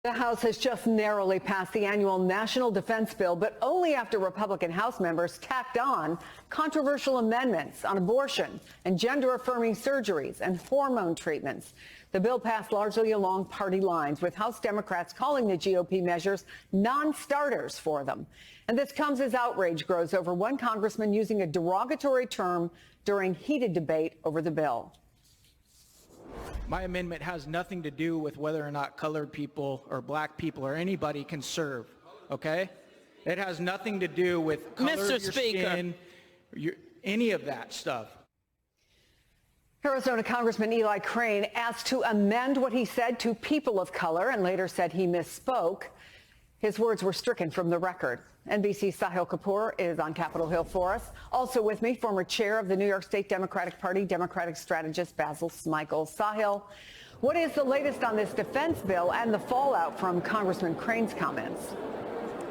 The House has just narrowly passed the annual national defense bill, but only after Republican House members tacked on controversial amendments on abortion and gender-affirming surgeries and hormone treatments. The bill passed largely along party lines, with House Democrats calling the GOP measures non-starters for them. And this comes as outrage grows over one congressman using a derogatory term during heated debate over the bill. My amendment has nothing to do with whether or not colored people or black people or anybody can serve, okay? It has nothing to do with color of your skin, any of that stuff. Arizona Congressman Eli Crane asked to amend what he said to people of color and later said he misspoke. His words were stricken from the record. NBC's Sahil Kapoor is on Capitol Hill for us. Also with me, former chair of the New York State Democratic Party, Democratic strategist Basil Smikle. Sahil, what is the latest on this defense bill and the fallout from Congressman Crane's comments?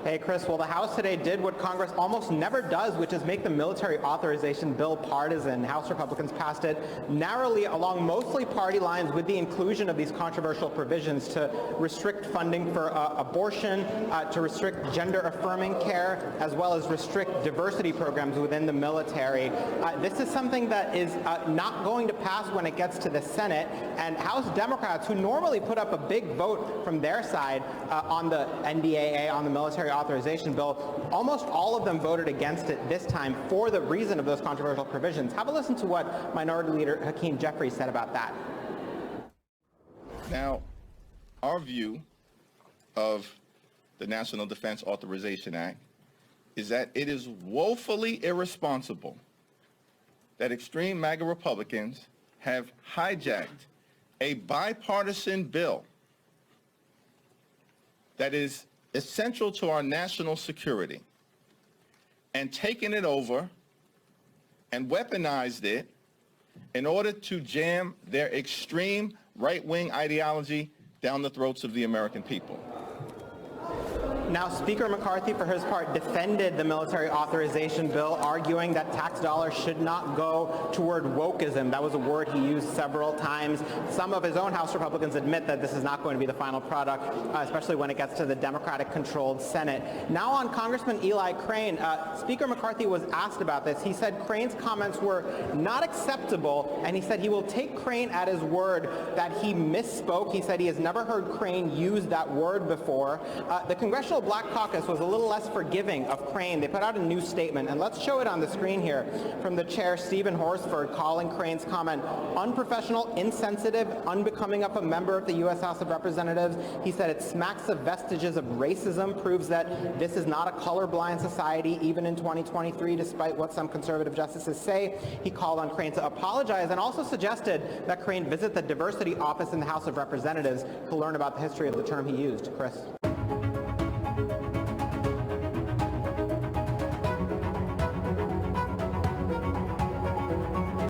Hey, Chris. Well, the House today did what Congress almost never does, which is make the military authorization bill partisan. House Republicans passed it narrowly along mostly party lines with the inclusion of these controversial provisions to restrict funding for abortion, to restrict gender-affirming care, as well as restrict diversity programs within the military. This is something that is not going to pass when it gets to the Senate, and House Democrats, who normally put up a big vote from their side on the NDAA, on the military authorization bill, almost all of them voted against it this time for the reason of those controversial provisions. Have a listen to what Minority Leader Hakeem Jeffries said about that. Now, our view of the National Defense Authorization Act is that it is woefully irresponsible that extreme MAGA Republicans have hijacked a bipartisan bill that is essential to our national security and taken it over and weaponized it in order to jam their extreme right-wing ideology down the throats of the American people. Now, Speaker McCarthy, for his part, defended the military authorization bill, arguing that tax dollars should not go toward wokeism. That was a word he used several times. Some of his own House Republicans admit that this is not going to be the final product, especially when it gets to the Democratic-controlled Senate. Now on Congressman Eli Crane, Speaker McCarthy was asked about this. He said Crane's comments were not acceptable, and he said he will take Crane at his word that he misspoke. He said he has never heard Crane use that word before. The Congressional Black Caucus was a little less forgiving of Crane. They put out a new statement, and let's show it on the screen here from the chair, Stephen Horsford, calling Crane's comment unprofessional, insensitive, unbecoming of a member of the U.S. House of Representatives. He said it smacks of vestiges of racism, proves that this is not a colorblind society, even in 2023, despite what some conservative justices say. He called on Crane to apologize and also suggested that Crane visit the diversity office in the House of Representatives to learn about the history of the term he used. Chris.